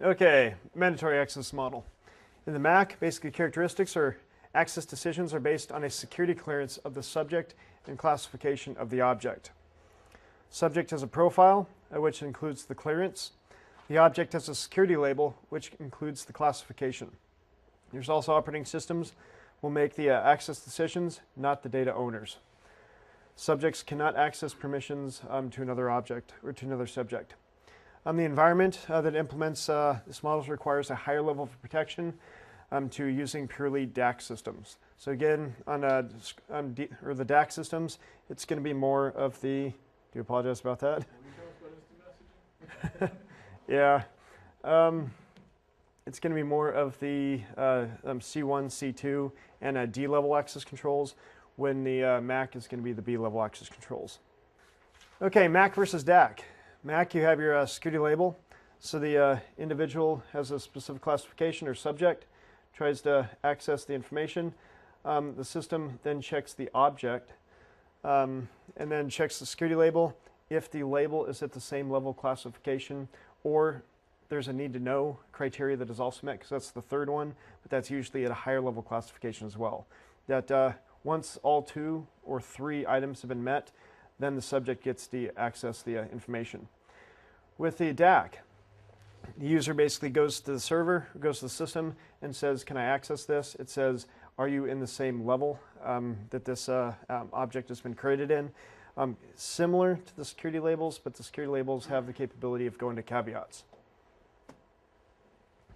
Okay, mandatory access model. In the MAC, basically characteristics or access decisions are based on a security clearance of the subject and classification of the object. Subject has a profile, which includes the clearance. The object has a security label, which includes the classification. There's also operating systems will make the access decisions, not the data owners. Subjects cannot access permissions to another object or to another subject. The environment that implements this model requires a higher level of protection to using purely DAC systems. So again, on the DAC systems, it's going to be more of the, do apologize about that? Yeah. It's going to be more of the C1, C2, and D-level access controls, when the MAC is going to be the B-level access controls. Okay, MAC versus DAC. MAC, you have your security label. So the individual has a specific classification or subject, tries to access the information. The system then checks the object and then checks the security label. If the label is at the same level of classification, or there's a need to know criteria that is also met, because that's the third one, but that's usually at a higher level classification as well. That once all 2 or 3 items have been met, then the subject gets to access the information. With the DAC, the user basically goes to the server, goes to the system, and says, can I access this? It says, are you in the same level that this object has been created in? Similar to the security labels, but the security labels have the capability of going to caveats.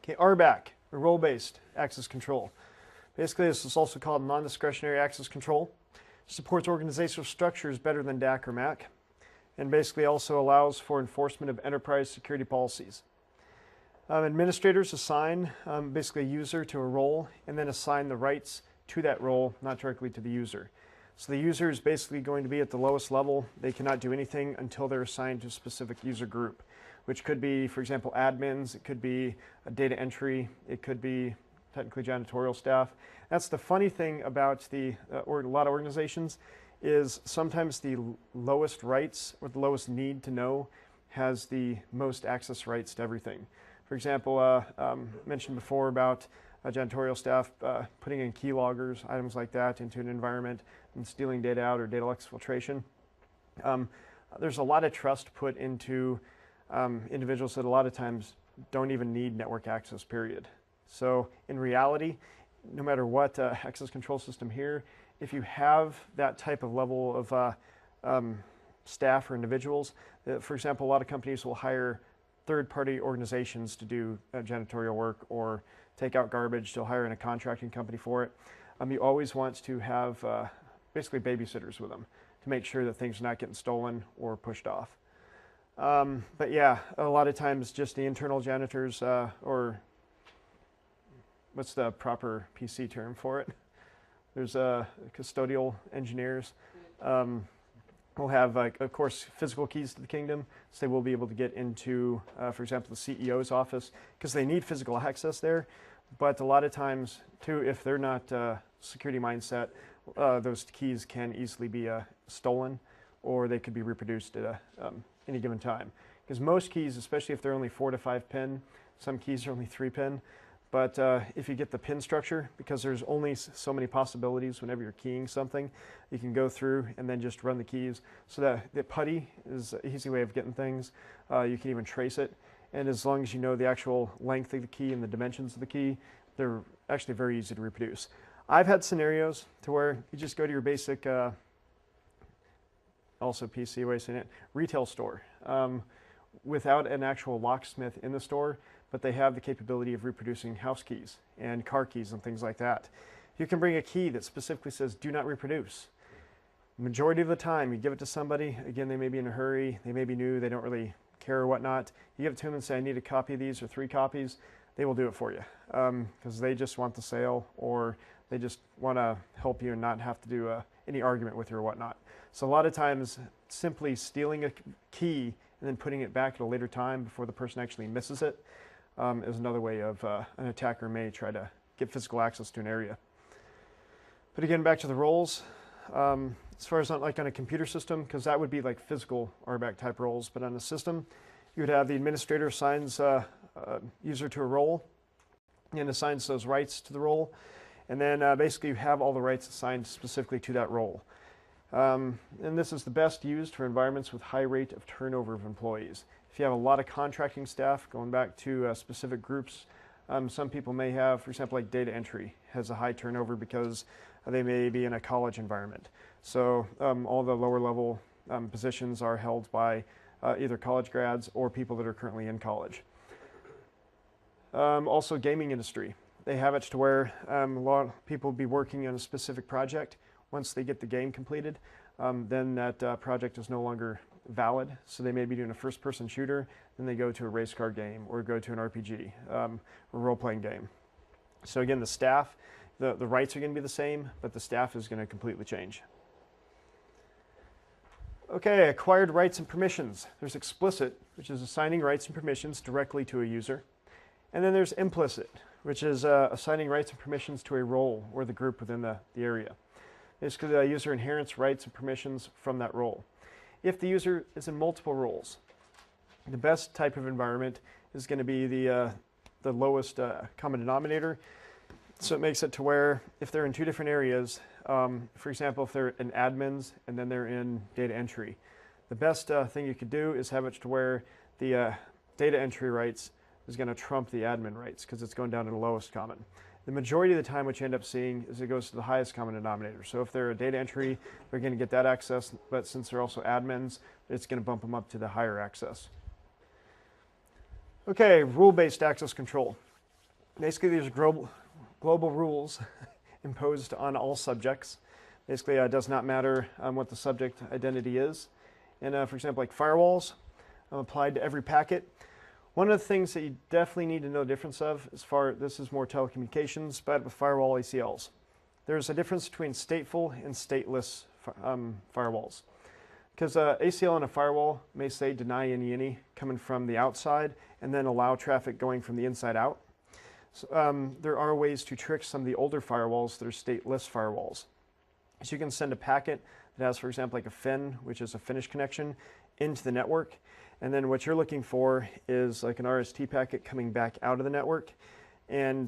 Okay, RBAC, or role-based access control. Basically, this is also called non-discretionary access control. Supports organizational structures better than DAC or MAC, and basically also allows for enforcement of enterprise security policies. Administrators assign basically a user to a role and then assign the rights to that role, not directly to the user. So the user is basically going to be at the lowest level. They cannot do anything until they're assigned to a specific user group, which could be, for example, admins, it could be a data entry, it could be technically janitorial staff. That's the funny thing about a lot of organizations, is sometimes the lowest rights or the lowest need to know has the most access rights to everything. For example, mentioned before about janitorial staff putting in keyloggers, items like that into an environment and stealing data out or data exfiltration. There's a lot of trust put into individuals that a lot of times don't even need network access, period. So in reality, no matter what access control system here, if you have that type of level of staff or individuals, for example, a lot of companies will hire third-party organizations to do janitorial work or take out garbage. They'll hire in a contracting company for it. You always want to have basically babysitters with them to make sure that things are not getting stolen or pushed off. But yeah, a lot of times just the internal janitors or what's the proper PC term for it? There's custodial engineers. We'll have, of course, physical keys to the kingdom, so they will be able to get into, for example, the CEO's office, because they need physical access there. But a lot of times, too, if they're not security mindset, those keys can easily be stolen, or they could be reproduced at any given time. Because most keys, especially if they're only 4 to 5 pin, some keys are only 3 pin. But if you get the pin structure, because there's only so many possibilities whenever you're keying something, you can go through and then just run the keys. So that the putty is an easy way of getting things. You can even trace it. And as long as you know the actual length of the key and the dimensions of the key, they're actually very easy to reproduce. I've had scenarios to where you just go to your basic, also PC way of saying it, retail store without an actual locksmith in the store, but they have the capability of reproducing house keys and car keys and things like that. You can bring a key that specifically says, do not reproduce. Majority of the time, you give it to somebody, again, they may be in a hurry, they may be new, they don't really care or whatnot. You give it to them and say, I need a copy of these or 3 copies, they will do it for you because they just want the sale, or they just want to help you and not have to do any argument with you or whatnot. So a lot of times, simply stealing a key and then putting it back at a later time before the person actually misses it is another way of an attacker may try to get physical access to an area. But again, back to the roles. As far as not like on a computer system, because that would be like physical RBAC type roles, but on a system, you would have the administrator assigns a user to a role and assigns those rights to the role. And then basically you have all the rights assigned specifically to that role. And this is the best used for environments with high rate of turnover of employees. If you have a lot of contracting staff, going back to specific groups, some people may have, for example, like data entry has a high turnover because they may be in a college environment. So all the lower level positions are held by either college grads or people that are currently in college. Also gaming industry. They have it to where a lot of people will be working on a specific project. Once they get the game completed, then that project is no longer valid. So they may be doing a first-person shooter, then they go to a race car game or go to an RPG, or role-playing game. So again, the staff, the rights are going to be the same, but the staff is going to completely change. Okay, acquired rights and permissions. There's explicit, which is assigning rights and permissions directly to a user. And then there's implicit, which is assigning rights and permissions to a role or the group within the area. Basically, the user inherits rights and permissions from that role. If the user is in multiple roles, the best type of environment is going to be the lowest common denominator. So it makes it to where if they're in two different areas, for example, if they're in admins and then they're in data entry, the best thing you could do is have it to where the data entry rights is going to trump the admin rights because it's going down to the lowest common. The majority of the time what you end up seeing is it goes to the highest common denominator. So if they're a data entry, they're going to get that access, but since they're also admins, it's going to bump them up to the higher access. Okay, rule-based access control. Basically, these are global rules imposed on all subjects. Basically, it does not matter what the subject identity is. And for example, like firewalls applied to every packet. One of the things that you definitely need to know the difference of, this is more telecommunications, but with firewall ACLs. There's a difference between stateful and stateless firewalls. Because ACL on a firewall may say deny any coming from the outside and then allow traffic going from the inside out. So, there are ways to trick some of the older firewalls that are stateless firewalls. So you can send a packet that has, for example, like a FIN, which is a finish connection, into the network. And then what you're looking for is like an RST packet coming back out of the network. And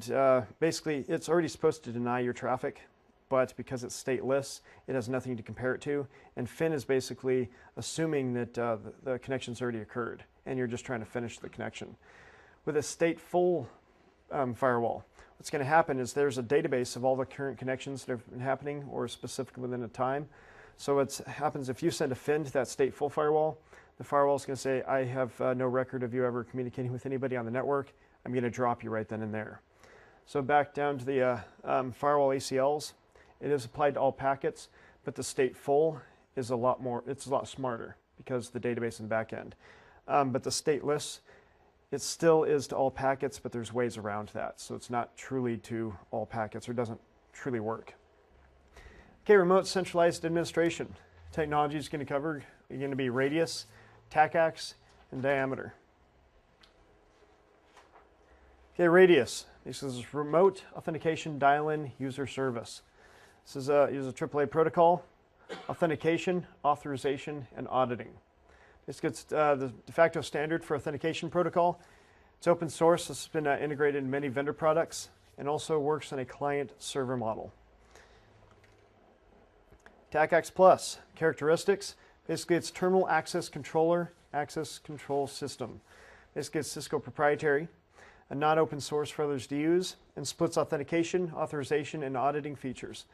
basically, it's already supposed to deny your traffic, but because it's stateless, it has nothing to compare it to. And FIN is basically assuming that the connection's already occurred, and you're just trying to finish the connection. With a stateful firewall, what's going to happen is there's a database of all the current connections that have been happening or specifically within a time. So what happens if you send a FIN to that stateful firewall, the firewall is going to say, I have no record of you ever communicating with anybody on the network. I'm going to drop you right then and there. So back down to the firewall ACLs, it is applied to all packets, but the stateful is a lot smarter because of the database in the back end. But the stateless, it still is to all packets, but there's ways around that. So it's not truly to all packets or doesn't truly work. Okay, remote centralized administration. Technology is going to be radius, TACACS, and diameter. Okay, radius. This is remote authentication dial-in user service. This is a AAA protocol, authentication, authorization, and auditing. This gets the de facto standard for authentication protocol. It's open source. This has been integrated in many vendor products and also works on a client-server model. TACACS Plus characteristics. Basically, it's terminal access controller, access control system. Basically, it's Cisco proprietary, and not open source for others to use, and splits authentication, authorization, and auditing features.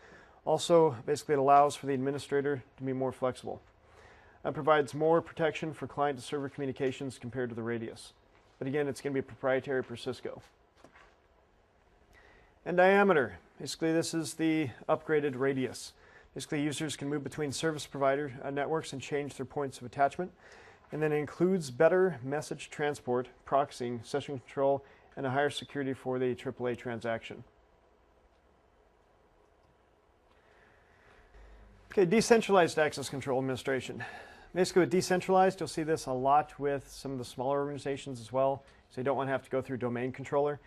Also, basically, it allows for the administrator to be more flexible. It provides more protection for client-to-server communications compared to the radius. But again, it's going to be proprietary for Cisco. And diameter. Basically, this is the upgraded radius. Basically, users can move between service provider networks and change their points of attachment. And then it includes better message transport, proxying, session control, and a higher security for the AAA transaction. Okay, decentralized access control administration. Basically, with decentralized, you'll see this a lot with some of the smaller organizations as well. So you don't want to have to go through domain controller.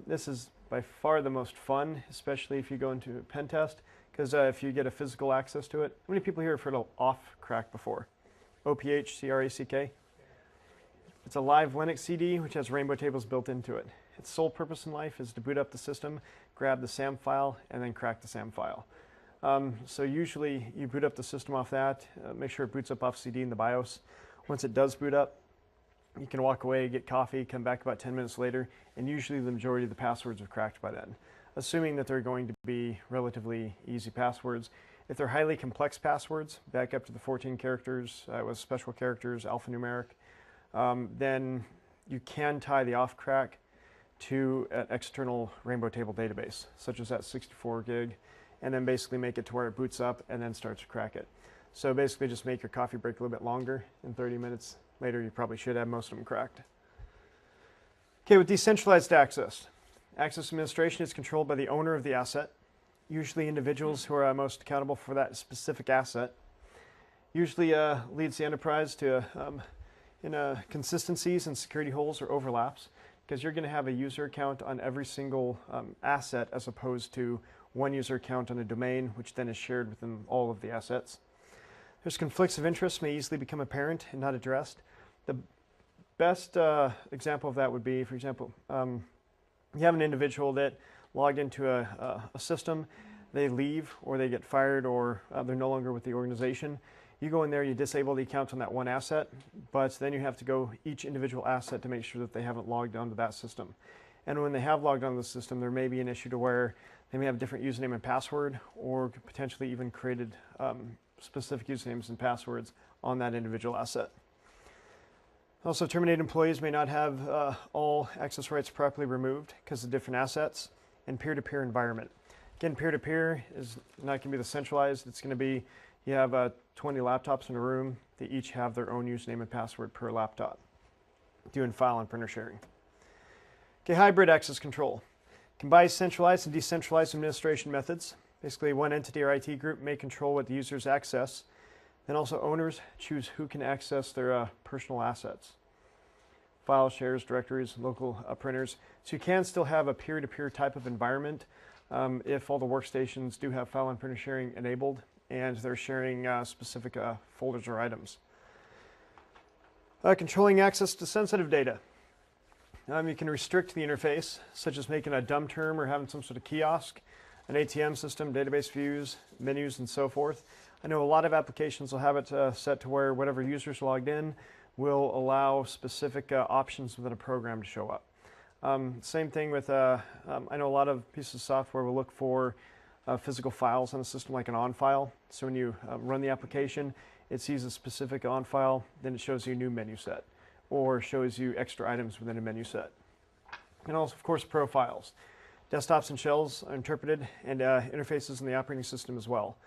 This is by far the most fun, especially if you go into a pen test. because if you get a physical access to it, how many people here have heard of off-crack before? OPHCRACK? It's a live Linux CD which has rainbow tables built into it. Its sole purpose in life is to boot up the system, grab the SAM file, and then crack the SAM file. So usually you boot up the system off that, make sure it boots up off CD in the BIOS. Once it does boot up, you can walk away, get coffee, come back about 10 minutes later, and usually the majority of the passwords have cracked by then, assuming that they're going to be relatively easy passwords. If they're highly complex passwords, back up to the 14 characters with special characters, alphanumeric, then you can tie the off-crack to an external rainbow table database, such as that 64 gig, and then basically make it to where it boots up and then starts to crack it. So basically just make your coffee break a little bit longer, and 30 minutes later you probably should have most of them cracked. Okay, with decentralized access. Access administration is controlled by the owner of the asset, usually individuals who are most accountable for that specific asset. Usually leads the enterprise to consistencies and security holes or overlaps, because you're going to have a user account on every single asset as opposed to one user account on a domain, which then is shared within all of the assets. There's conflicts of interest may easily become apparent and not addressed. The best example of that would be, for example, you have an individual that logged into a system, they leave or they get fired or they're no longer with the organization. You go in there, you disable the account on that one asset, but then you have to go each individual asset to make sure that they haven't logged onto that system. And when they have logged onto the system, there may be an issue to where they may have a different username and password, or potentially even created specific usernames and passwords on that individual asset. Also, terminated employees may not have all access rights properly removed because of different assets, and peer-to-peer environment. Again, peer-to-peer is not going to be the centralized. It's going to be, you have 20 laptops in a room. They each have their own username and password per laptop. Doing file and printer sharing. Okay, hybrid access control. Combines centralized and decentralized administration methods. Basically, one entity or IT group may control what the users access. Then also owners choose who can access their personal assets. File shares, directories, local printers. So you can still have a peer-to-peer type of environment if all the workstations do have file and printer sharing enabled and they're sharing specific folders or items. Controlling access to sensitive data. You can restrict the interface, such as making a dumb term or having some sort of kiosk, an ATM system, database views, menus, and so forth. I know a lot of applications will have it set to where whatever users logged in will allow specific options within a program to show up. Same thing with, I know a lot of pieces of software will look for physical files on a system like an on file. So when you run the application, it sees a specific on file, then it shows you a new menu set, or shows you extra items within a menu set. And also, of course, profiles. Desktops and shells are interpreted, and interfaces in the operating system as well.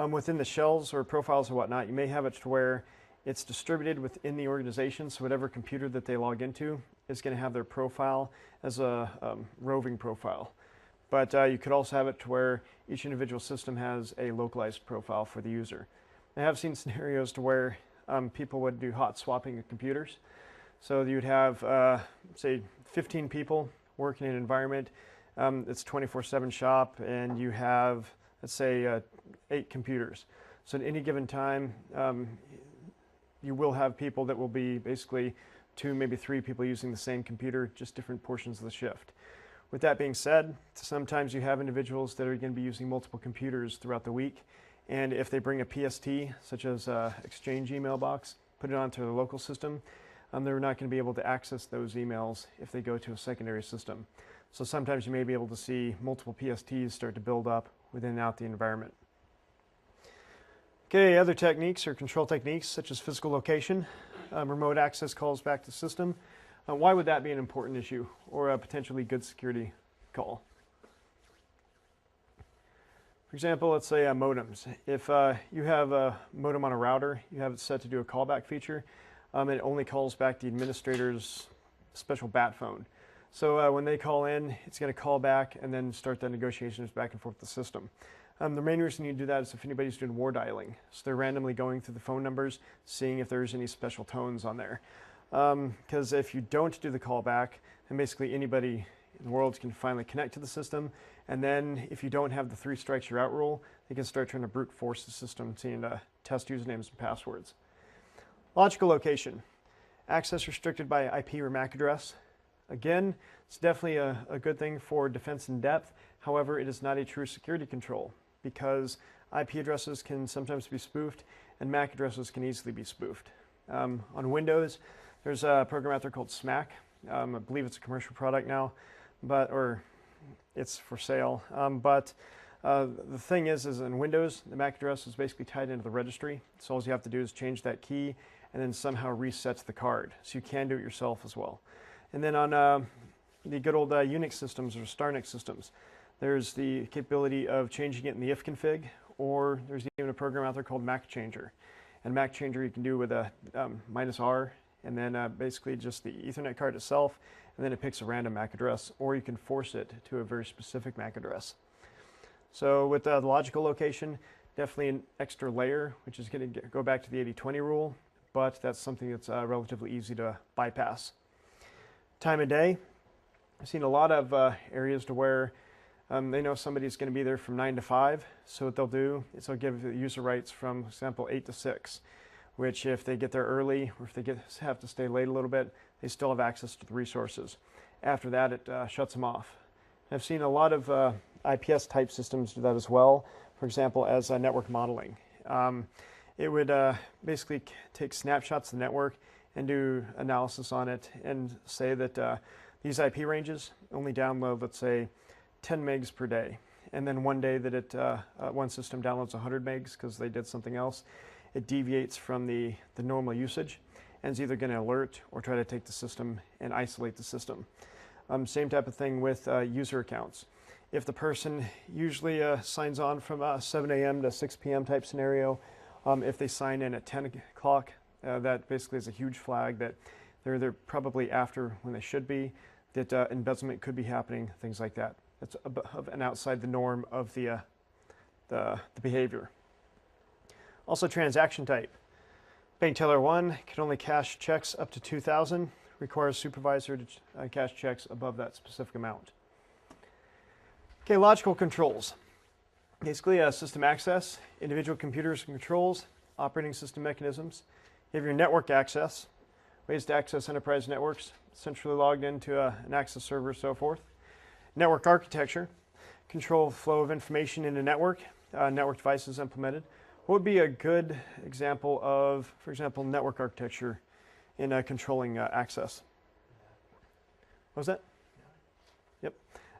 Within the shells or profiles or whatnot, you may have it to where it's distributed within the organization, so whatever computer that they log into is going to have their profile as a roving profile. But you could also have it to where each individual system has a localized profile for the user. I have seen scenarios to where people would do hot swapping of computers. So you'd have, say, 15 people working in an environment. It's 24/7 shop, and you have, let's say, 8 computers. So at any given time, you will have people that will be basically 2, maybe 3 people using the same computer, just different portions of the shift. With that being said, sometimes you have individuals that are going to be using multiple computers throughout the week, and if they bring a PST, such as Exchange email box, put it onto their local system, they're not going to be able to access those emails if they go to a secondary system. So sometimes you may be able to see multiple PSTs start to build up within and out the environment. Okay, other techniques or control techniques such as physical location, remote access calls back to the system. Why would that be an important issue or a potentially good security call? For example, let's say modems. If you have a modem on a router, you have it set to do a callback feature, it only calls back the administrator's special BAT phone. So when they call in, it's going to call back and then start the negotiations back and forth with the system. The main reason you do that is if anybody's doing war dialing. So they're randomly going through the phone numbers, seeing if there's any special tones on there. Because if you don't do the callback, then basically anybody in the world can finally connect to the system. And then if you don't have the 3 strikes you're out rule, they can start trying to brute force the system to test usernames and passwords. Logical location. Access restricted by IP or MAC address. Again, it's definitely a good thing for defense in depth. However, it is not a true security control because IP addresses can sometimes be spoofed and MAC addresses can easily be spoofed. On Windows, there's a program out there called SMAC. I believe it's a commercial product now, or it's for sale. The thing is in Windows, the MAC address is basically tied into the registry. So all you have to do is change that key and then somehow resets the card. So you can do it yourself as well. And then on the good old Unix systems or StarNix systems, there's the capability of changing it in the ifconfig, or there's even a program out there called MAC Changer. And MAC Changer you can do with a -R, and then basically just the Ethernet card itself, and then it picks a random MAC address, or you can force it to a very specific MAC address. So with the logical location, definitely an extra layer, which is going to go back to the 80-20 rule, but that's something that's relatively easy to bypass. Time of day. I've seen a lot of areas to where they know somebody's going to be there from 9 to 5. So what they'll do is they'll give the user rights from, for example, 8 to 6, which if they get there early or if they have to stay late a little bit, they still have access to the resources. After that, it shuts them off. I've seen a lot of IPS type systems do that as well. For example, as network modeling. It would basically take snapshots of the network and do analysis on it and say that these IP ranges only download, let's say, 10 megs per day. And then one day that one system downloads 100 megs because they did something else, it deviates from the normal usage and is either going to alert or try to take the system and isolate the system. Same type of thing with user accounts. If the person usually signs on from 7 a.m. to 6 p.m. type scenario, if they sign in at 10 o'clock, that basically is a huge flag that they're probably after when they should be, that embezzlement could be happening, things like that. That's an outside the norm of the behavior. Also transaction type. Bank teller 1 can only cash checks up to 2,000, requires supervisor to cash checks above that specific amount. Okay, logical controls. Basically, system access, individual computers and controls, operating system mechanisms. You have your network access, ways to access enterprise networks, centrally logged into an access server, so forth. Network architecture, control flow of information in a network, network devices implemented. What would be a good example of, for example, network architecture in controlling access? What was that? Yep.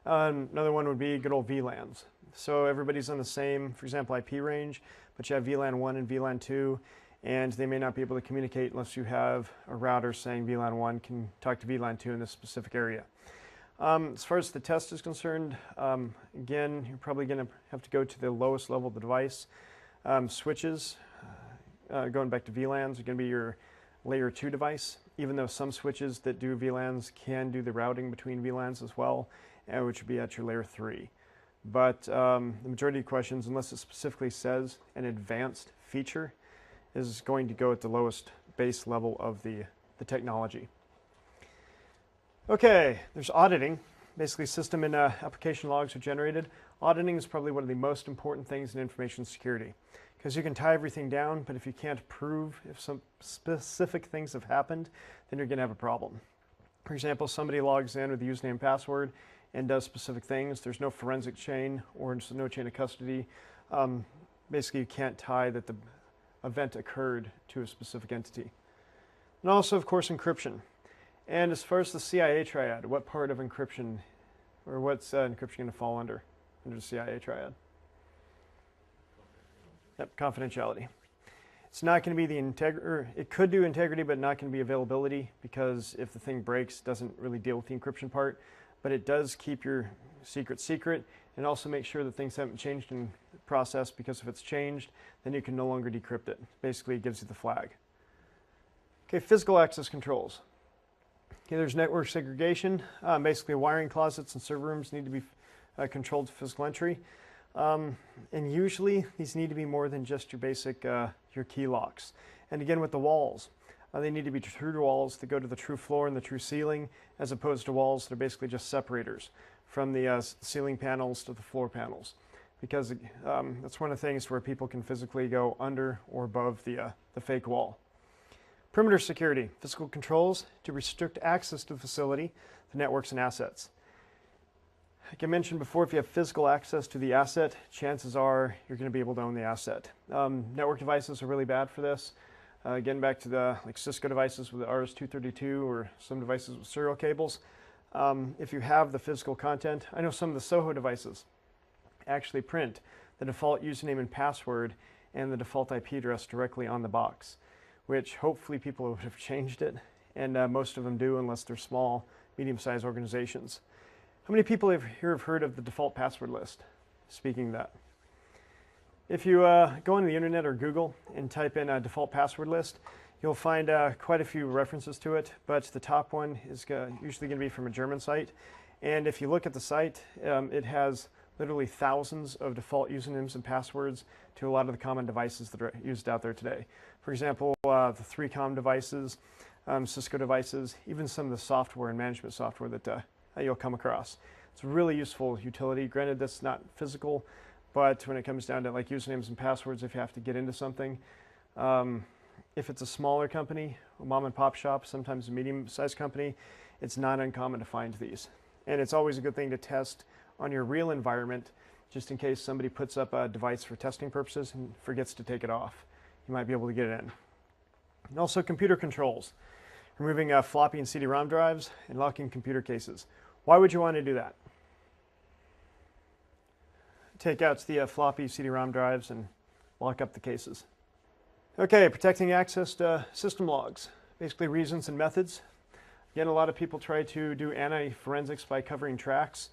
Another one would be good old VLANs. So everybody's on the same, for example, IP range, but you have VLAN 1 and VLAN 2, and they may not be able to communicate unless you have a router saying VLAN 1 can talk to VLAN 2 in this specific area. As far as the test is concerned, again, you're probably going to have to go to the lowest level of the device. Switches, going back to VLANs, are going to be your layer 2 device, even though some switches that do VLANs can do the routing between VLANs as well, which would be at your layer 3. But the majority of questions, unless it specifically says an advanced feature, is going to go at the lowest base level of the technology. Okay, there's auditing. Basically, system and application logs are generated. Auditing is probably one of the most important things in information security because you can tie everything down, but if you can't prove if some specific things have happened, then you're going to have a problem. For example, somebody logs in with the username and password and does specific things. There's no forensic chain or no chain of custody. Basically, you can't tie that the event occurred to a specific entity. And also, of course, encryption. And as far as the CIA triad, what part of encryption, or what's encryption going to fall under the CIA triad? Yep, confidentiality. It's not going to be the integrity, it could do integrity, but not going to be availability, because if the thing breaks, it doesn't really deal with the encryption part, but it does keep your secret, and also make sure that things haven't changed in the process, because if it's changed, then you can no longer decrypt it. Basically, it gives you the flag. Okay, physical access controls. Okay, there's network segregation. Basically, wiring closets and server rooms need to be controlled to physical entry. And usually, these need to be more than just your basic your key locks. And again, with the walls, They need to be true walls that go to the true floor and the true ceiling, as opposed to walls that are basically just separators from the ceiling panels to the floor panels, because that's one of the things where people can physically go under or above the fake wall. Perimeter security, physical controls to restrict access to the facility, the networks and assets. Like I mentioned before, if you have physical access to the asset, chances are you're going to be able to own the asset. Network devices are really bad for this. Getting back to the Cisco devices with the RS-232 or some devices with serial cables. If you have the physical content, I know some of the Soho devices actually print the default username and password and the default IP address directly on the box, which hopefully people would have changed it, and most of them do unless they're small, medium-sized organizations. How many people here have heard of the default password list? Speaking of that. If you go on the internet or Google and type in a default password list, you'll find quite a few references to it, but the top one is usually going to be from a German site. And if you look at the site, it has literally thousands of default usernames and passwords to a lot of the common devices that are used out there today. For example, the 3Com devices, Cisco devices, even some of the software and management software that you'll come across. It's a really useful utility. Granted, that's not physical, but when it comes down to like usernames and passwords, if you have to get into something, if it's a smaller company, a mom and pop shop, sometimes a medium-sized company, it's not uncommon to find these. And it's always a good thing to test on your real environment, just in case somebody puts up a device for testing purposes and forgets to take it off. You might be able to get it in. And also computer controls, removing floppy and CD-ROM drives and locking computer cases. Why would you want to do that? Take out the floppy CD-ROM drives and lock up the cases. Okay, protecting access to system logs. Basically reasons and methods. Again, a lot of people try to do anti-forensics by covering tracks.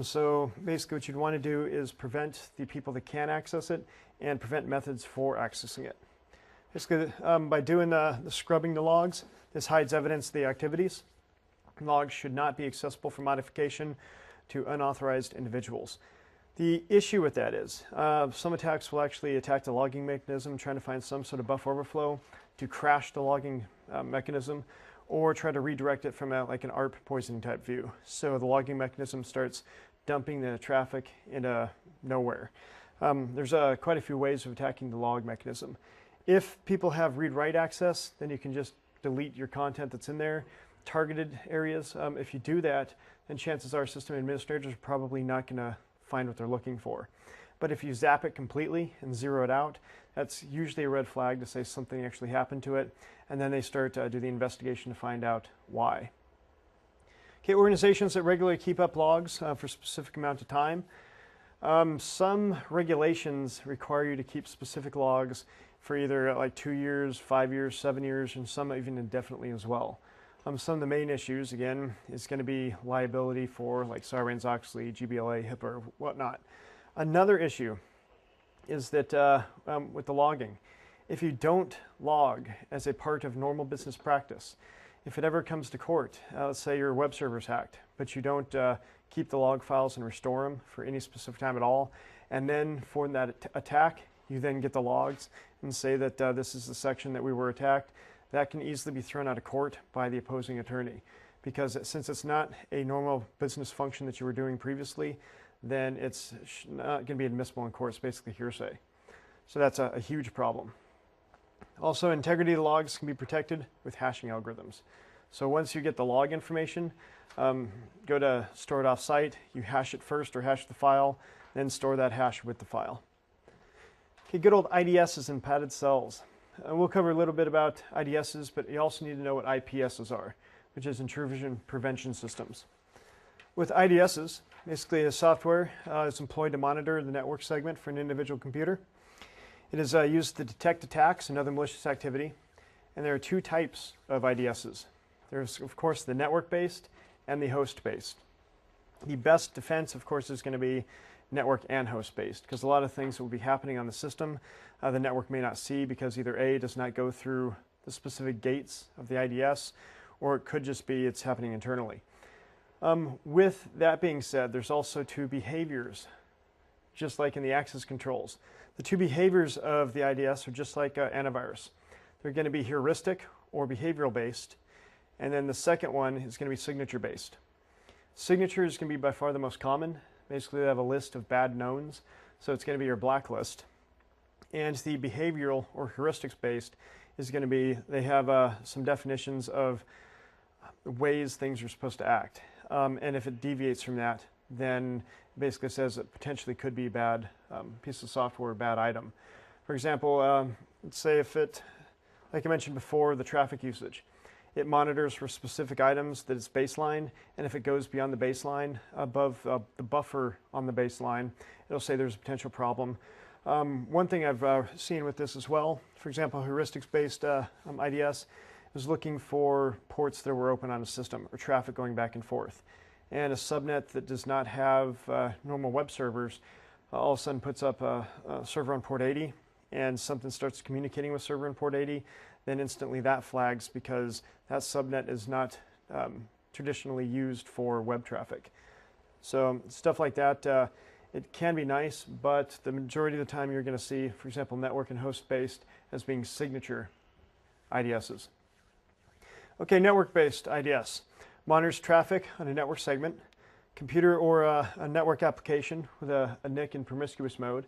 So basically what you'd want to do is prevent the people that can access it and prevent methods for accessing it. Basically, by doing the scrubbing the logs, this hides evidence of the activities. Logs should not be accessible for modification to unauthorized individuals. The issue with that is some attacks will actually attack the logging mechanism, trying to find some sort of buffer overflow to crash the logging mechanism, or try to redirect it from like an ARP poisoning type view. So the logging mechanism starts dumping the traffic into nowhere. There's quite a few ways of attacking the log mechanism. If people have read-write access, then you can just delete your content that's in there. Targeted areas, if you do that, then chances are system administrators are probably not going to find what they're looking for. But if you zap it completely and zero it out, that's usually a red flag to say something actually happened to it, and then they start to do the investigation to find out why. Okay, organizations that regularly keep up logs for a specific amount of time. Some regulations require you to keep specific logs for either like 2 years, 5 years, 7 years, and some even indefinitely as well. Some of the main issues, again, is going to be liability for like Sarbanes-Oxley, GBLA, HIPAA, or whatnot. Another issue is that with the logging, if you don't log as a part of normal business practice, if it ever comes to court, let's say your web server's hacked, but you don't keep the log files and restore them for any specific time at all, and then for that attack, you then get the logs and say that this is the section that we were attacked, that can easily be thrown out of court by the opposing attorney, because since it's not a normal business function that you were doing previously, then it's not going to be admissible in court. It's basically hearsay. So that's a huge problem. Also, integrity of the logs can be protected with hashing algorithms. So once you get the log information, go to store it off-site, you hash it first or hash the file, then store that hash with the file. Okay, good old IDSs and padded cells. We'll cover a little bit about IDSs, but you also need to know what IPSs are, which is Intrusion Prevention Systems. With IDSs, basically a software is employed to monitor the network segment for an individual computer. It is used to detect attacks and other malicious activity, and there are two types of IDSs. There's, of course, the network-based and the host-based. The best defense, of course, is going to be network and host-based, because a lot of things that will be happening on the system the network may not see, because either A, does not go through the specific gates of the IDS, or it could just be it's happening internally. With that being said, there's also two behaviors, just like in the access controls. The two behaviors of the IDS are just like antivirus. They're going to be heuristic or behavioral-based. And then the second one is going to be signature-based. Signatures can be by far the most common. Basically, they have a list of bad knowns, so it's going to be your blacklist. And the behavioral or heuristics-based is going to be, they have some definitions of ways things are supposed to act. And if it deviates from that, then it basically says it potentially could be a bad piece of software, a bad item. For example, let's say if it, like I mentioned before, the traffic usage. It monitors for specific items that it's baseline, and if it goes beyond the baseline, above the buffer on the baseline, it'll say there's a potential problem. One thing I've seen with this as well, for example, heuristics-based IDS is looking for ports that were open on a system or traffic going back and forth. And a subnet that does not have normal web servers all of a sudden puts up a server on port 80, and something starts communicating with server on port 80, then instantly that flags because that subnet is not traditionally used for web traffic. So stuff like that, it can be nice, but the majority of the time you're going to see, for example, network and host-based as being signature IDSs. Okay, network-based IDS. Monitors traffic on a network segment, computer or a network application with a NIC in promiscuous mode.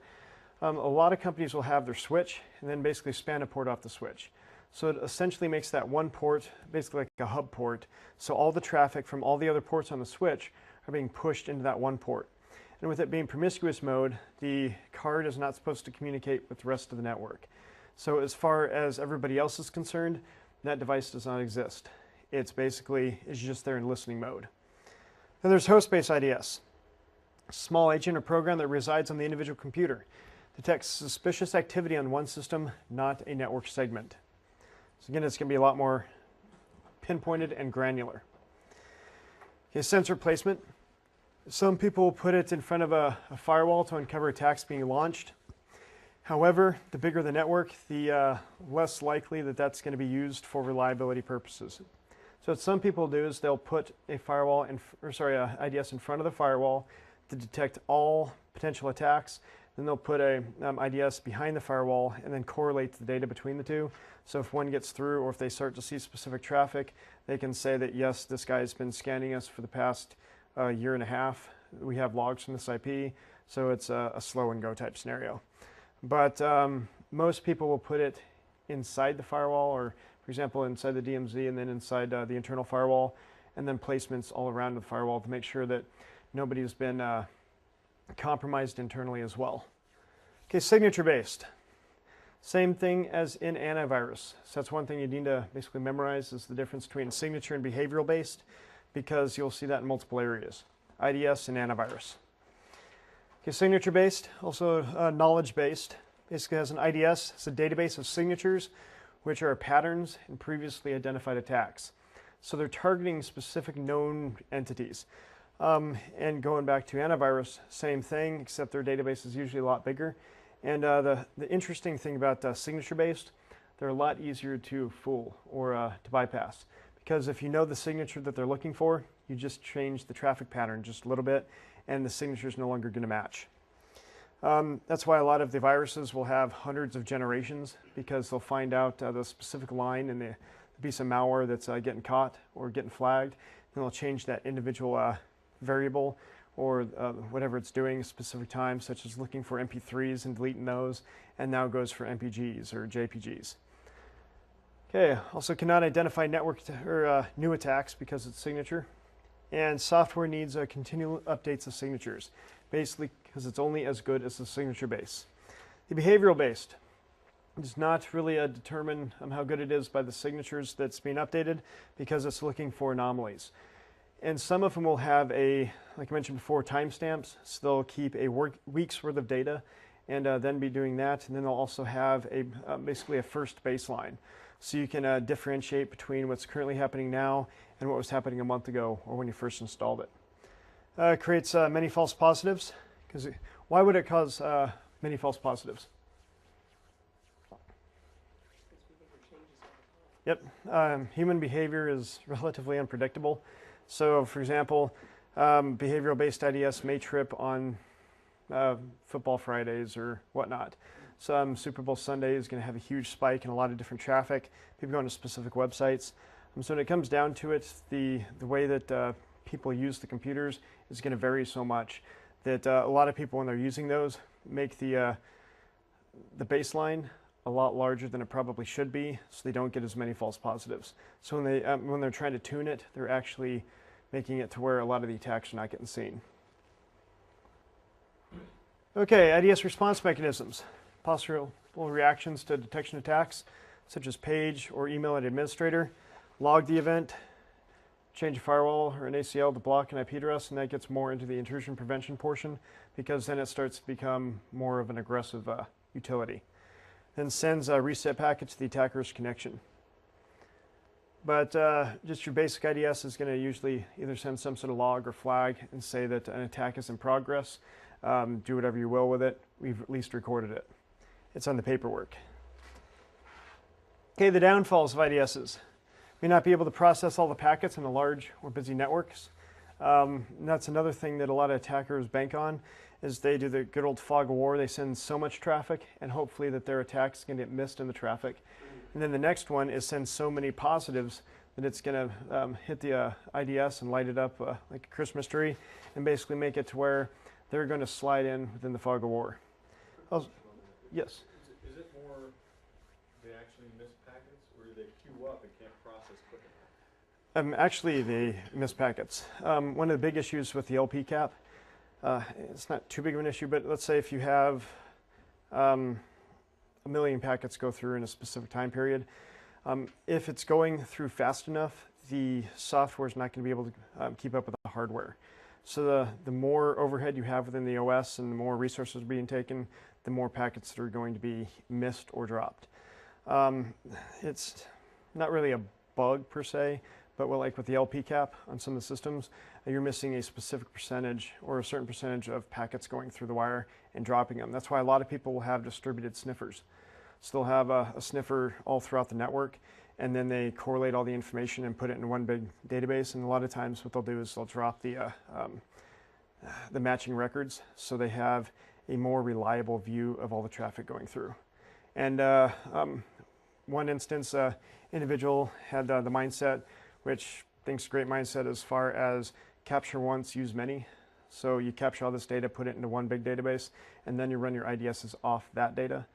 A lot of companies will have their switch and then basically span a port off the switch. So it essentially makes that one port basically like a hub port. So all the traffic from all the other ports on the switch are being pushed into that one port. And with it being promiscuous mode, the card is not supposed to communicate with the rest of the network. So as far as everybody else is concerned, that device does not exist. It's basically, it's just there in listening mode. Then there's host-based IDS. A small agent or program that resides on the individual computer. Detects suspicious activity on one system, not a network segment. So again, it's going to be a lot more pinpointed and granular. Okay, sensor placement. Some people put it in front of a firewall to uncover attacks being launched. However, the bigger the network, the less likely that that's going to be used for reliability purposes. So what some people do is they'll put a firewall, IDS in front of the firewall to detect all potential attacks. Then they'll put a IDS behind the firewall and then correlate the data between the two. So if one gets through or if they start to see specific traffic, they can say that, yes, this guy has been scanning us for the past year and a half. We have logs from this IP, so it's a slow and go type scenario. But most people will put it inside the firewall, or for example, inside the DMZ and then inside the internal firewall, and then placements all around the firewall to make sure that nobody's been compromised internally as well. Okay, signature-based. Same thing as in antivirus. So that's one thing you need to basically memorize is the difference between signature and behavioral-based, because you'll see that in multiple areas, IDS and antivirus. Okay, signature-based, also knowledge-based. Basically has an IDS, it's a database of signatures, which are patterns in previously identified attacks. So they're targeting specific known entities. And going back to antivirus, same thing, except their database is usually a lot bigger. And the interesting thing about signature-based, they're a lot easier to fool or to bypass. Because if you know the signature that they're looking for, you just change the traffic pattern just a little bit, and the signature is no longer going to match. That's why a lot of the viruses will have hundreds of generations, because they'll find out the specific line and the piece of malware that's getting caught or getting flagged, and they'll change that individual variable or whatever it's doing at a specific time, such as looking for MP3s and deleting those, and now goes for MPGs or JPGs. Okay, also cannot identify network or new attacks because it's signature. And software needs continual updates of signatures, basically because it's only as good as the signature base. The behavioral based does not really determine how good it is by the signatures that's being updated, because it's looking for anomalies. And some of them will have a, like I mentioned before, timestamps. So they'll keep a week's worth of data and then be doing that. And then they'll also have a basically a first baseline. So you can differentiate between what's currently happening now and what was happening a month ago or when you first installed it. It creates many false positives. Because why would it cause many false positives? Yep, human behavior is relatively unpredictable. So, for example, behavioral-based IDS may trip on football Fridays or whatnot. Some Super Bowl Sunday is going to have a huge spike in a lot of different traffic, people going to specific websites. So when it comes down to it, the way that people use the computers is going to vary so much that a lot of people, when they're using those, make the baseline a lot larger than it probably should be, so they don't get as many false positives. So when they're trying to tune it, they're actually making it to where a lot of the attacks are not getting seen. Okay, IDS response mechanisms. Possible reactions to detection attacks, such as page or email an administrator, log the event, change a firewall or an ACL to block an IP address, and that gets more into the intrusion prevention portion, because then it starts to become more of an aggressive utility. Then sends a reset packet to the attacker's connection. But just your basic IDS is going to usually either send some sort of log or flag and say that an attack is in progress. Do whatever you will with it. We've at least recorded it. It's on the paperwork. Okay, the downfalls of IDSs. May not be able to process all the packets in the large or busy networks. And that's another thing that a lot of attackers bank on, is they do the good old fog of war. They send so much traffic, and hopefully that their attack's going to get missed in the traffic. And then the next one is send so many positives that it's going to hit the IDS and light it up like a Christmas tree, and basically make it to where they're going to slide in within the fog of war. Yes? Is it more they actually miss packets, or do they queue up and can't process quick enough? Actually, they miss packets. One of the big issues with the LP cap, it's not too big of an issue, but let's say if you have 1 million packets go through in a specific time period, if it's going through fast enough, the software is not going to be able to keep up with the hardware. So the more overhead you have within the OS and the more resources are being taken, the more packets that are going to be missed or dropped. It's not really a bug per se, but like with the LP cap on some of the systems, you're missing a specific percentage or a certain percentage of packets going through the wire and dropping them. That's why a lot of people will have distributed sniffers. So they'll have a sniffer all throughout the network, and then they correlate all the information and put it in one big database. And a lot of times what they'll do is they'll drop the matching records, so they have a more reliable view of all the traffic going through. And one instance, individual had the mindset, which thinks great mindset as far as capture once, use many. So you capture all this data, put it into one big database, and then you run your IDSs off that data,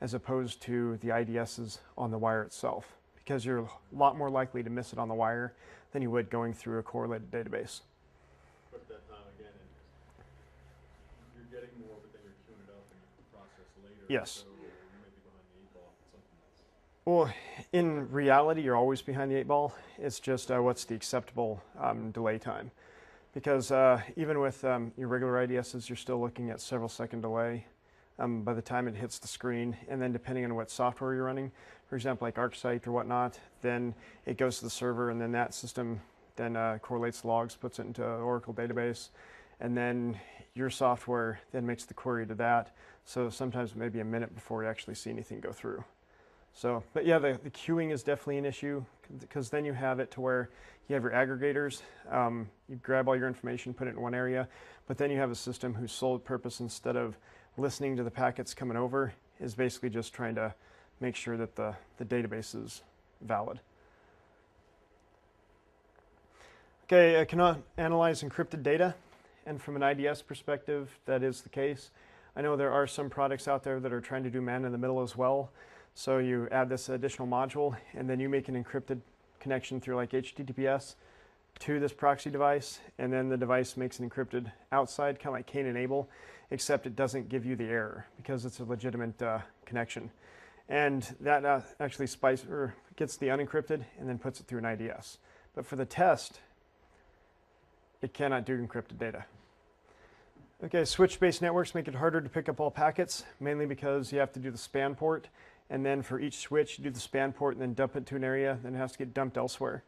as opposed to the IDSs on the wire itself, because you're a lot more likely to miss it on the wire than you would going through a correlated database. But that time again, you're getting more, but then you're queuing it up and you process later. Yes. So you may be behind the 8 ball for something else. Well, in reality, you're always behind the 8 ball. It's just what's the acceptable delay time. Because even with your regular IDSs, you're still looking at several second delay by the time it hits the screen. And then depending on what software you're running, for example, like ArcSight or whatnot, then it goes to the server, and then that system then correlates logs, puts it into an Oracle database, and then your software then makes the query to that. So sometimes maybe a minute before you actually see anything go through. So, but yeah, the queuing is definitely an issue, because then you have it to where you have your aggregators, you grab all your information, put it in one area, but then you have a system whose sole purpose, instead of listening to the packets coming over, is basically just trying to make sure that the database is valid. Okay, I cannot analyze encrypted data, and from an IDS perspective, that is the case. I know there are some products out there that are trying to do man in the middle as well. So you add this additional module, and then you make an encrypted connection through like HTTPS to this proxy device, and then the device makes an encrypted outside, kind of like Cain and Abel, except it doesn't give you the error because it's a legitimate connection. And that actually gets the unencrypted and then puts it through an IDS. But for the test, it cannot do encrypted data. Okay, switch-based networks make it harder to pick up all packets, mainly because you have to do the span port, and then for each switch, you do the span port and then dump it to an area, then it has to get dumped elsewhere.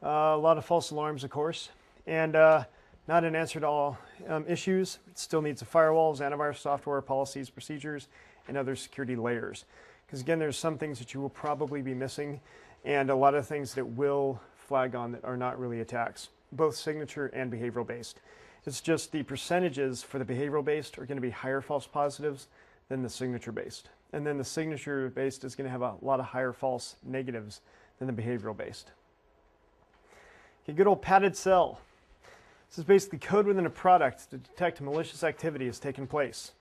A lot of false alarms, of course, and not an answer to all issues. It still needs firewalls, antivirus software, policies, procedures, and other security layers. Because again, there's some things that you will probably be missing, and a lot of things that will flag on that are not really attacks, both signature and behavioral based. It's just the percentages for the behavioral based are going to be higher false positives than the signature-based. And then the signature-based is going to have a lot of higher false negatives than the behavioral-based. Okay, good old padded cell. This is basically code within a product to detect malicious activity has taken place.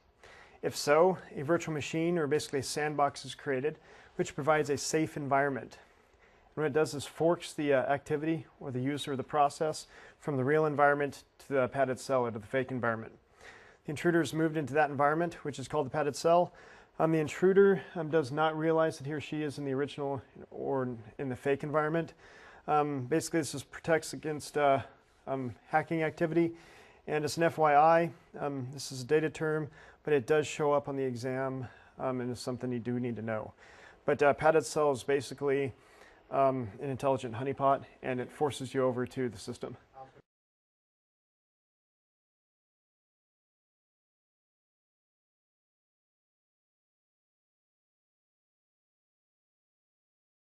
If so, a virtual machine or basically a sandbox is created, which provides a safe environment. And what it does is forks the activity or the user or the process from the real environment to the padded cell or to the fake environment. The intruder is moved into that environment, which is called the padded cell. The intruder does not realize that he or she is in the original or in the fake environment. Basically, this protects against hacking activity. And as an FYI, this is a data term, but it does show up on the exam, and it's something you do need to know. But padded cell is basically an intelligent honeypot, and it forces you over to the system.